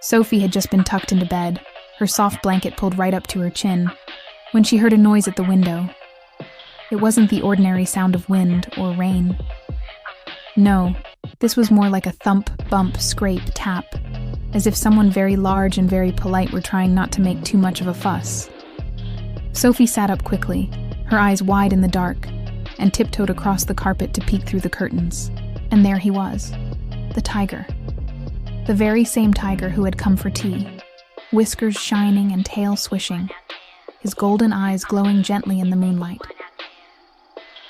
Sophie had just been tucked into bed, her soft blanket pulled right up to her chin, when she heard a noise at the window. It wasn't the ordinary sound of wind or rain. No, this was more like a thump, bump, scrape, tap, as if someone very large and very polite were trying not to make too much of a fuss. Sophie sat up quickly, her eyes wide in the dark, and tiptoed across the carpet to peek through the curtains. And there he was, the tiger. The very same tiger who had come for tea, whiskers shining and tail swishing, his golden eyes glowing gently in the moonlight.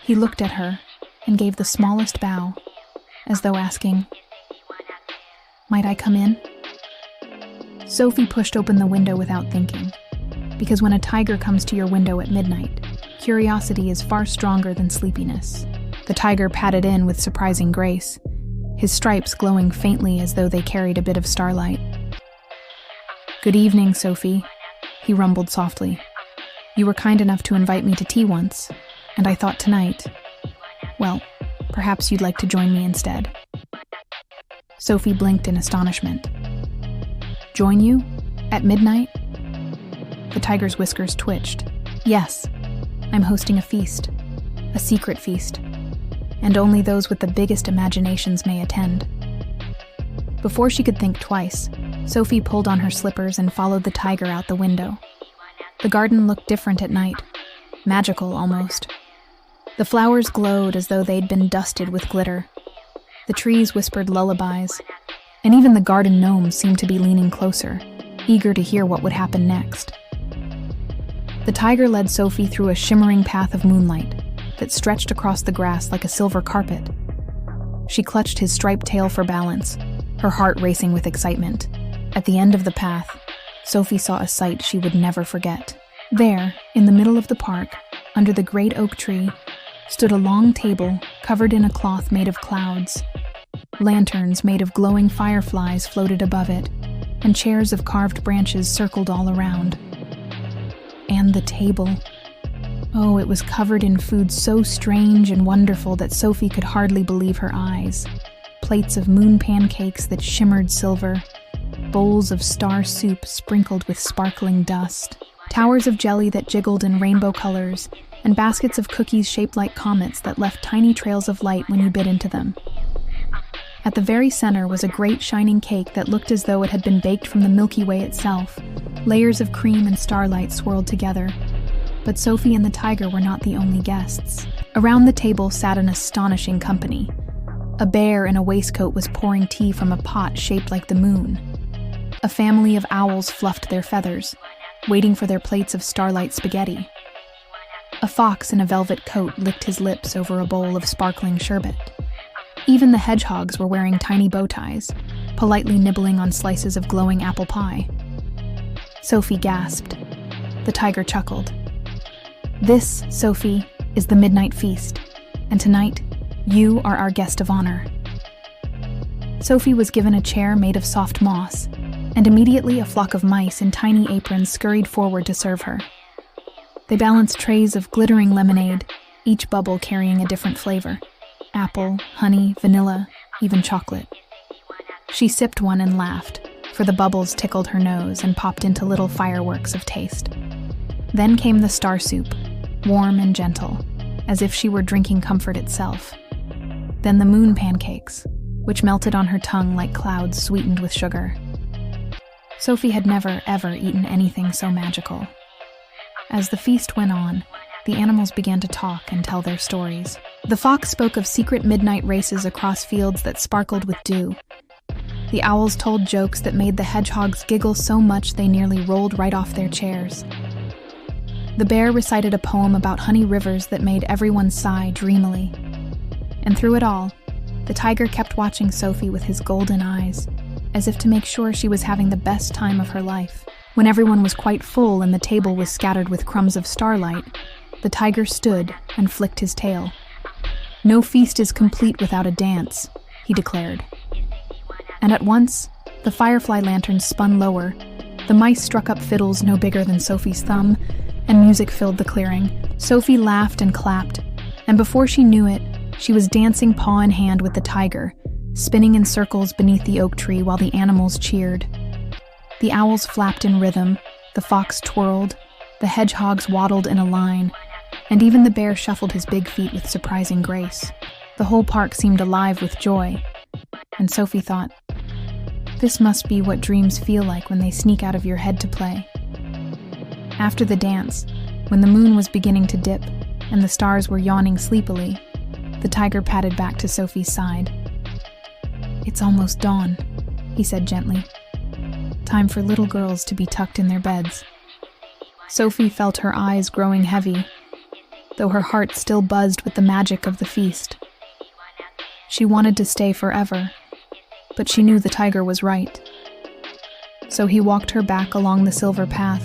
He looked at her and gave the smallest bow, as though asking, "Might I come in?" Sophie pushed open the window without thinking, because when a tiger comes to your window at midnight, curiosity is far stronger than sleepiness. The tiger padded in with surprising grace, his stripes glowing faintly as though they carried a bit of starlight. "Good evening, Sophie," he rumbled softly. "You were kind enough to invite me to tea once, and I thought tonight, well, perhaps you'd like to join me instead." Sophie blinked in astonishment. "Join you? At midnight?" The tiger's whiskers twitched. "Yes, I'm hosting a feast, a secret feast, and only those with the biggest imaginations may attend." Before she could think twice, Sophie pulled on her slippers and followed the tiger out the window. The garden looked different at night, magical almost. The flowers glowed as though they'd been dusted with glitter. The trees whispered lullabies, and even the garden gnomes seemed to be leaning closer, eager to hear what would happen next. The tiger led Sophie through a shimmering path of moonlight that stretched across the grass like a silver carpet. She clutched his striped tail for balance, her heart racing with excitement. At the end of the path, Sophie saw a sight she would never forget. There, in the middle of the park, under the great oak tree, stood a long table covered in a cloth made of clouds. Lanterns made of glowing fireflies floated above it, and chairs of carved branches circled all around. And the table. Oh, it was covered in food so strange and wonderful that Sophie could hardly believe her eyes. Plates of moon pancakes that shimmered silver, bowls of star soup sprinkled with sparkling dust, towers of jelly that jiggled in rainbow colors, and baskets of cookies shaped like comets that left tiny trails of light when you bit into them. At the very center was a great shining cake that looked as though it had been baked from the Milky Way itself, layers of cream and starlight swirled together. But Sophie and the tiger were not the only guests. Around the table sat an astonishing company. A bear in a waistcoat was pouring tea from a pot shaped like the moon. A family of owls fluffed their feathers, waiting for their plates of starlight spaghetti. A fox in a velvet coat licked his lips over a bowl of sparkling sherbet. Even the hedgehogs were wearing tiny bow ties, politely nibbling on slices of glowing apple pie. Sophie gasped. The tiger chuckled. "This, Sophie, is the midnight feast, and tonight, you are our guest of honor." Sophie was given a chair made of soft moss, and immediately a flock of mice in tiny aprons scurried forward to serve her. They balanced trays of glittering lemonade, each bubble carrying a different flavor: apple, honey, vanilla, even chocolate. She sipped one and laughed, for the bubbles tickled her nose and popped into little fireworks of taste. Then came the star soup, warm and gentle, as if she were drinking comfort itself. Then the moon pancakes, which melted on her tongue like clouds sweetened with sugar. Sophie had never, ever eaten anything so magical. As the feast went on, the animals began to talk and tell their stories. The fox spoke of secret midnight races across fields that sparkled with dew. The owls told jokes that made the hedgehogs giggle so much they nearly rolled right off their chairs. The bear recited a poem about honey rivers that made everyone sigh dreamily. And through it all, the tiger kept watching Sophie with his golden eyes, as if to make sure she was having the best time of her life. When everyone was quite full and the table was scattered with crumbs of starlight, the tiger stood and flicked his tail. "No feast is complete without a dance," he declared. And at once, the firefly lanterns spun lower, the mice struck up fiddles no bigger than Sophie's thumb, and music filled the clearing. Sophie laughed and clapped, and before she knew it, she was dancing paw in hand with the tiger, spinning in circles beneath the oak tree while the animals cheered. The owls flapped in rhythm, the fox twirled, the hedgehogs waddled in a line, and even the bear shuffled his big feet with surprising grace. The whole park seemed alive with joy, and Sophie thought, this must be what dreams feel like when they sneak out of your head to play. After the dance, when the moon was beginning to dip and the stars were yawning sleepily, the tiger padded back to Sophie's side. It's almost dawn, he said gently. Time for little girls to be tucked in their beds. Sophie felt her eyes growing heavy, though her heart still buzzed with the magic of the feast. She wanted to stay forever, but she knew the tiger was right. So he walked her back along the silver path,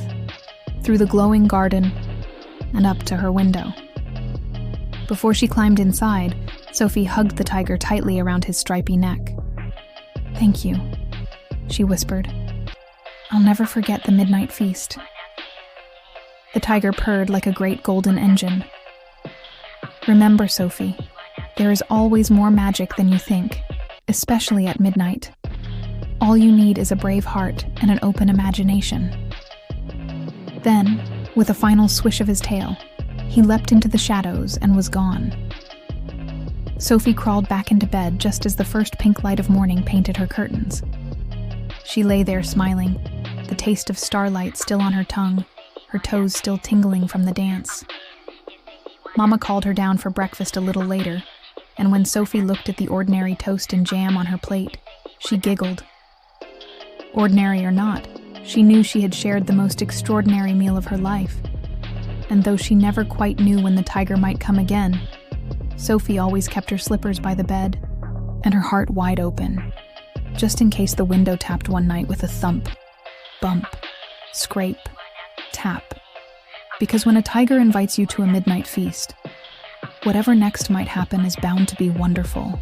through the glowing garden, and up to her window. Before she climbed inside, Sophie hugged the tiger tightly around his stripy neck. "Thank you," she whispered. "I'll never forget the midnight feast." The tiger purred like a great golden engine. "Remember, Sophie, there is always more magic than you think, especially at midnight. All you need is a brave heart and an open imagination." Then, with a final swish of his tail, he leapt into the shadows and was gone. Sophie crawled back into bed just as the first pink light of morning painted her curtains. She lay there smiling, the taste of starlight still on her tongue, her toes still tingling from the dance. Mama called her down for breakfast a little later, and when Sophie looked at the ordinary toast and jam on her plate, she giggled. Ordinary or not, she knew she had shared the most extraordinary meal of her life. And though she never quite knew when the tiger might come again, Sophie always kept her slippers by the bed and her heart wide open, just in case the window tapped one night with a thump, bump, scrape, tap. Because when a tiger invites you to a midnight feast, whatever next might happen is bound to be wonderful.